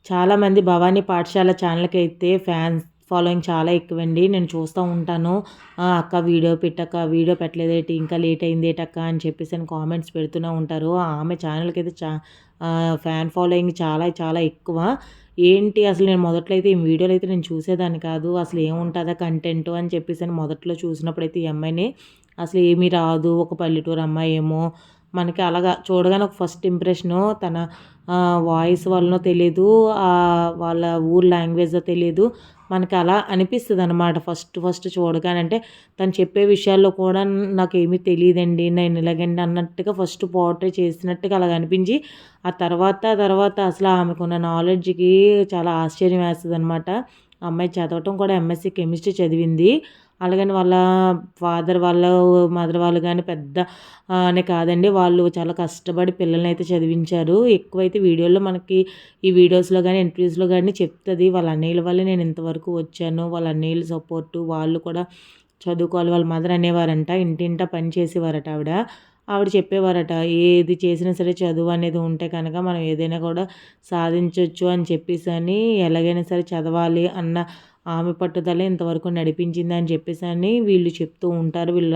చాలామంది భవానీ పాఠశాల ఛానల్‌కైతే fans following చాలా ఎక్కువండి. నేను చూస్తూ ఉంటాను. "అక్క వీడియో పెట్టక్క, వీడియో పెట్టలేదేటి, ఇంకా లేట్ అయిందేటక్క" అని చెప్పేసని కామెంట్స్ పెడుతూనే ఉంటారు. ఆమె ఛానల్‌కైతే ఫ్యాన్ ఫాలోయింగ్ చాలా చాలా ఎక్కువ. ఏంటి అసలు నేను మొదట్లో అయితే ఈ వీడియోలైతే నేను చూసేదాన్ని కాదు. అసలు ఏముంటదా కంటెంటు అని చెప్పేసని మొదట్లో చూసినప్పుడైతే ఈ అమ్మాయిని అసలు ఏమీ రాదు, ఒక పల్లెటూరు అమ్మాయేమో, మనకి అలాగా చూడగానే ఒక ఫస్ట్ ఇంప్రెషను తన వాయిస్ వల్లనో తెలీదు, వాళ్ళ ఊరు లాంగ్వేజో తెలీదు. మనకి అలా అనిపిస్తదనమాట ఫస్ట్ ఫస్ట్ చూడగానే. అంటే తను చెప్పే విషయాల్లో కూడా నాకేమీ తెలీదండి, నేను ఇలాగండి అన్నట్టుగా ఫస్ట్ పోర్ట్రే చేసినట్టుగా అలాగ అనిపించి, ఆ తర్వాత అసలు ఆమెకున్న నాలెడ్జ్‌కి చాలా ఆశ్చర్యం వేస్తదనమాట. ఆ అమ్మాయి చదవటం కూడా ఎంఎస్సీ కెమిస్ట్రీ చదివింది. అలాగని వాళ్ళ ఫాదర్ వాళ్ళు, మదర్ వాళ్ళు గాని పెద్ద అనే కాదండి. వాళ్ళు చాలా కష్టపడి పిల్లల్నైతే చదివించారు. ఎక్కువైతే వీడియోలో మనకి ఈ వీడియోస్‌లో గాని, ఇంటర్వ్యూస్‌లో గాని చెప్తది. వాళ్ళ అన్నయ్యల వల్లే నేను ఇంతవరకు వచ్చాను. వాళ్ళ అన్నయ్యల సపోర్టు, వాళ్ళు కూడా చదువుకోవాలి. వాళ్ళ మదర్ అనేవారంట. ఇంటింటా పని చేసేవారట ఆవిడ. ఆవిడ చెప్పేవారట, "ఏది చేసినా సరే చదువు అనేది ఉంటే కనుక మనం ఏదైనా కూడా సాధించొచ్చు" అని చెప్పేసని, ఎలాగైనా సరే చదవాలి అన్న ఆమె పట్టుదలే ఇంతవరకు నడిపించిందని చెప్పేసని వీళ్ళు చెప్తూ ఉంటారు. వీళ్ళ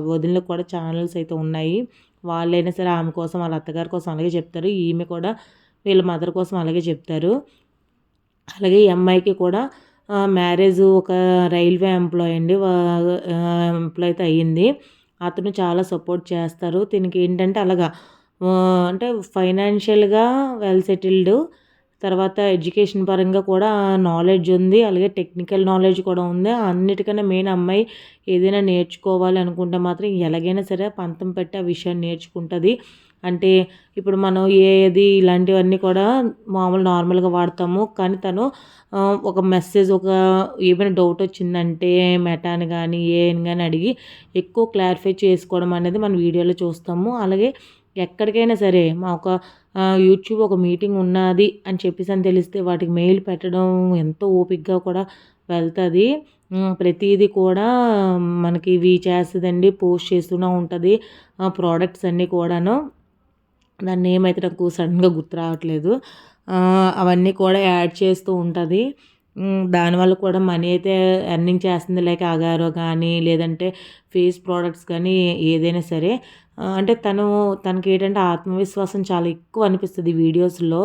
వదినలకు కూడా ఛానల్స్ అయితే ఉన్నాయి. వాళ్ళైనా సరే ఆమె కోసం, వాళ్ళ అత్తగారి కోసం అలాగే చెప్తారు. ఈమె కూడా వీళ్ళ మదర్ కోసం అలాగే చెప్తారు. అలాగే ఈ అమ్మాయికి కూడా మ్యారేజ్ ఒక రైల్వే ఎంప్లాయ్ అండి. ఎంప్లాయ్ అయితే అయ్యింది. అతను చాలా సపోర్ట్ చేస్తారు. తినకేంటంటే అలాగా అంటే ఫైనాన్షియల్‌గా వెల్ సెటిల్డ్. తర్వాత ఎడ్యుకేషన్ పరంగా కూడా నాలెడ్జ్ ఉంది. అలాగే టెక్నికల్ నాలెడ్జ్ కూడా ఉంది. అన్నిటికన్నా మెయిన్ అమ్మాయి ఏదైనా నేర్చుకోవాలి అనుకుంటే మాత్రం ఎలాగైనా సరే పంతం పెట్టి ఆ విషయాన్ని నేర్చుకుంటది. అంటే ఇప్పుడు మనం ఏది ఇలాంటివన్నీ కూడా మామూలు నార్మల్‌గా వాడతాము. కానీ తను ఒక మెసేజ్ ఏమైనా డౌట్ వచ్చిందంటే మెటాని గాని, ఏఐని గాని అడిగి ఎక్కువ క్లారిఫై చేసుకోవడం అనేది మనం వీడియోలో చూస్తాము. అలాగే ఎక్కడికైనా సరే ఒక యూట్యూబ్ ఒక మీటింగ్ ఉన్నాది అని చెప్పేసని తెలిస్తే వాటికి మెయిల్ పెట్టడం ఎంతో ఓపికగా కూడా వెళ్తది. ప్రతీది కూడా మనకి ఇవి చేస్తదండి. పోస్ట్ చేస్తూనే ఉంటది. ప్రొడక్ట్స్ అన్నీ కూడాను. దాని నేమ్ అయితే నాకు సడన్‌గా గుర్తు రావట్లేదు. అవన్నీ కూడా యాడ్ చేస్తూ ఉంటది. దానివల్ల కూడా మనీ అయితే ఎర్నింగ్ చేస్తుంది. లైక్ అగారో కానీ, లేదంటే ఫేస్ ప్రొడక్ట్స్ కానీ ఏదైనా సరే. అంటే తనకేంటంటే ఆత్మవిశ్వాసం చాలా ఎక్కువ అనిపిస్తది వీడియోస్‌లో.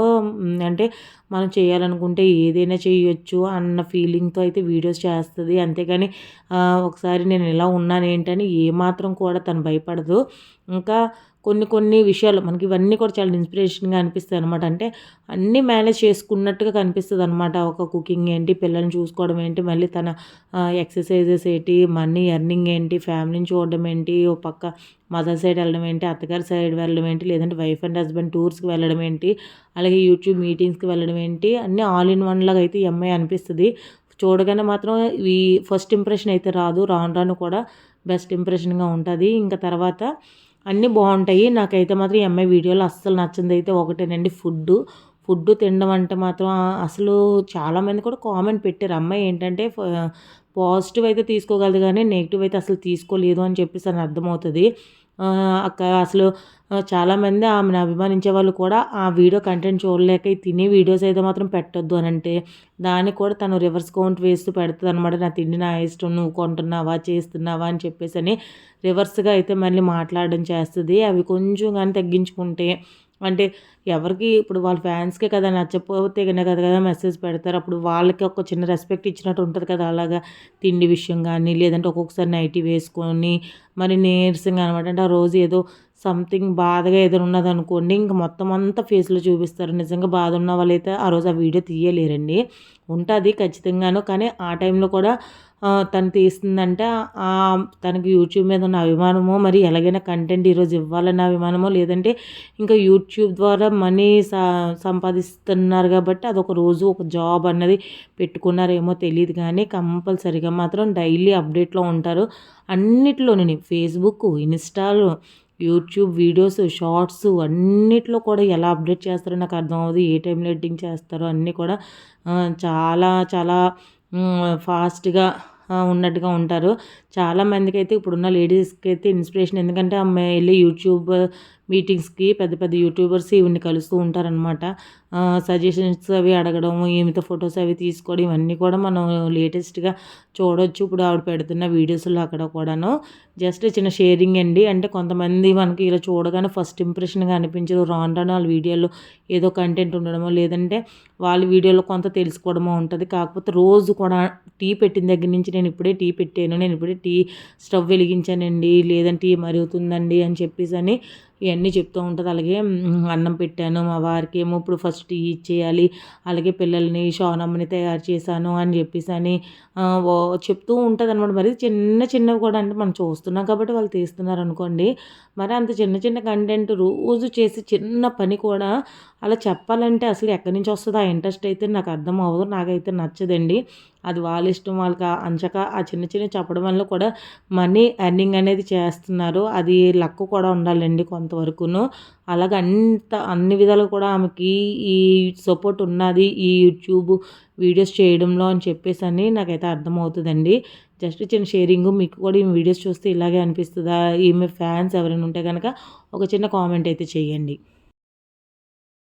అంటే మనం చేయాలనుకుంటే ఏదైనా చేయొచ్చు అన్న ఫీలింగ్‌తో అయితే వీడియోస్ చేస్తది. అంతేగాని ఒకసారి నేను ఇలా ఉన్నానేంటని ఏమాత్రం కూడా తను భయపడదు. ఇంకా కొన్ని విషయాలు మనకి ఇవన్నీ కూడా చాలా ఇన్స్పిరేషన్‌గా అనిపిస్తాయనమాట. అంటే అన్నీ మేనేజ్ చేసుకున్నట్టుగా కనిపిస్తదనమాట. ఒక కుకింగ్ ఏంటి, పిల్లల్ని చూసుకోవడం ఏంటి, మళ్ళీ తన ఎక్సర్సైజెస్ ఏంటి, మనీ ఎర్నింగ్ ఏంటి, ఫ్యామిలీని చూడడం ఏంటి, ఓ పక్క మదర్ సైడ్ వెళ్ళడం ఏంటి, అత్తగారి సైడ్ వెళ్ళడం ఏంటి, లేదంటే వైఫ్ అండ్ హస్బెండ్ టూర్స్‌కి వెళ్ళడం ఏంటి, అలాగే యూట్యూబ్ మీటింగ్స్‌కి వెళ్ళడం ఏంటి, అన్నీ ఆల్ ఇన్ వన్ లాగా అయితే ఈ అమ్మాయి అనిపిస్తది. చూడగానే మాత్రం ఈ ఫస్ట్ ఇంప్రెషన్ అయితే రాదు. రాను రాను కూడా బెస్ట్ ఇంప్రెషన్‌గా ఉంటది. ఇంకా తర్వాత అన్నీ బావుంటాయి. నాకైతే మాత్రం ఈ అమ్మాయి వీడియోలో అస్సలు నచ్చనిదైతే ఒకటేనండి ఫుడ్డు. ఫుడ్డు తినడం అంటే మాత్రం అసలు చాలామంది కూడా కామెంట్ పెట్టారు. అమ్మాయి ఏంటంటే పాజిటివ్ అయితే తీసుకోగలదు గానీ, నెగెటివ్ అయితే అసలు తీసుకోలేదు అని చెప్పేసని అర్థమవుతది. అసలు చాలామంది ఆమెను అభిమానించే వాళ్ళు కూడా ఆ వీడియో కంటెంట్ చూడలేక ఈ తినే వీడియోస్ అయితే మాత్రం పెట్టొద్దు అనంటే, దానికి కూడా తను రివర్స్ కౌంట్ వేస్తూ పెడతదనమాట. నా తిండి నా ఇష్టం, నువ్వు కొంటున్నావా, చేస్తున్నావా అని చెప్పేసని రివర్స్‌గా అయితే మళ్ళీ మాట్లాడడం చేస్తది. అవి కొంచెం గాని తగ్గించుకుంటే అంటే ఎవరికి ఇప్పుడు వాళ్ళ ఫ్యాన్స్‌కే కదా నచ్చకపోతే కదా మెసేజ్ పెడతారు. అప్పుడు వాళ్ళకి ఒక చిన్న రెస్పెక్ట్ ఇచ్చినట్టు ఉంటది కదా! అలాగా తిండి విషయం గానీ, లేదంటే ఒక్కొక్కసారి నైటీ వేసుకొని మరి నీరసంగా అనమాట. అంటే ఆ రోజు ఏదో సంథింగ్ బాధగా ఏదైనా ఉన్నదనుకోండి, ఇంక మొత్తం అంతా ఫేస్‌లో చూపిస్తారు. నిజంగా బాధ ఉన్న వాళ్ళైతే ఆ రోజు ఆ వీడియో తీయలేరండి. ఉంటది ఖచ్చితంగాను. కానీ ఆ టైంలో కూడా తను తీస్తుందంటే తనకి యూట్యూబ్ మీద ఉన్న అభిమానమో, మరి ఎలాగైనా కంటెంట్ ఈరోజు ఇవ్వాలన్న అభిమానమో, లేదంటే ఇంకా యూట్యూబ్ ద్వారా మనీ సంపాదిస్తున్నారు కాబట్టి అదొక రోజు ఒక జాబ్ అన్నది పెట్టుకున్నారేమో తెలీదు కానీ కంపల్సరీగా మాత్రం డైలీ అప్డేట్‌లో ఉంటారు. అన్నిట్లోని ఫేస్‌బుక్, ఇన్‌స్టాలో, యూట్యూబ్ వీడియోస్, షార్ట్స్ అన్నిట్లో కూడా ఎలా అప్డేట్ చేస్తారో నాకు అర్థం అవ్వదు. ఏ టైంలో ఎడిటింగ్ చేస్తారో అన్నీ కూడా చాలా చాలా ఫాస్ట్‌గా ఉన్నట్టుగా ఉంటారు. చాలామందికైతే ఇప్పుడున్న లేడీస్‌కైతే ఇన్స్పిరేషన్. ఎందుకంటే ఆమె ఎళ్లి యూట్యూబ్ మీటింగ్స్‌కి పెద్ద పెద్ద యూట్యూబర్స్ ఈవిడ్ని కలుస్తూ ఉంటారనమాట. సజెషన్స్ అవి అడగడం, ఈమెతో ఫొటోస్ అవి తీసుకోవడం ఇవన్నీ కూడా మనం లేటెస్ట్‌గా చూడొచ్చు. ఇప్పుడు ఆవిడ పెడుతున్న వీడియోస్‌లో అక్కడ కూడాను. జస్ట్ చిన్న షేరింగ్ అండి. అంటే కొంతమంది మనకి ఇలా చూడగానే ఫస్ట్ ఇంప్రెషన్‌గా అనిపించదు. రాను రాను వాళ్ళ వీడియోలో ఏదో కంటెంట్ ఉండడమో, లేదంటే వాళ్ళ వీడియోలో కొంత తెలుసుకోవడమో ఉంటది. కాకపోతే రోజు కూడా టీ పెట్టిన దగ్గర నుంచి నేను ఇప్పుడే టీ పెట్టాను, నేను ఇప్పుడే టీ స్టవ్ వెలిగించానండి, లేదంటే టీ మరుగుతుందండి అని చెప్పేసని ఇయన్నీ చెప్తూ ఉంటది. అలాగే అన్నం పెట్టాను, మా వారికేమో ఇప్పుడు ఫస్ట్ టీ ఇచ్చేయాలి, అలాగే పిల్లల్ని షానమ్మని తయారు చేశాను అని చెప్పేసని ఓ చెప్తూ ఉంటదనమాట. మరి చిన్న చిన్నవి కూడా అంటే మనం చూస్తున్నాం కాబట్టి వాళ్ళు తీస్తున్నారనుకోండి. మరి అంత చిన్న చిన్న కంటెంట్ రోజు చేసి చిన్న పని కూడా అలా చెప్పాలంటే అసలు ఎక్కడి నుంచి వస్తదో ఆ ఇంట్రెస్ట్ అయితే నాకు అర్థం అవ్వదు. నాకైతే నచ్చదండి. అది వాళ్ళ ఇష్టం. వాళ్ళకి అంచక ఆ చిన్న చిన్నవి చెప్పడం వల్ల కూడా మనీ ఎర్నింగ్ అనేది చేస్తున్నారు. అది లక్ కూడా ఉండాలండి కొంతవరకును. అలాగే అన్ని విధాలుగా కూడా ఆమెకి ఈ సపోర్ట్ ఉన్నది ఈ యూట్యూబ్ వీడియోస్ చేయడంలో అని చెప్పేసని నాకైతే అర్థమవుతదండి. జస్ట్ చిన్న షేరింగు. మీకు కూడా ఈ వీడియోస్ చూస్తే ఇలాగే అనిపిస్తదా? ఈమె ఫ్యాన్స్ ఎవరైనా ఉంటే గనక ఒక చిన్న కామెంట్ అయితే చేయండి.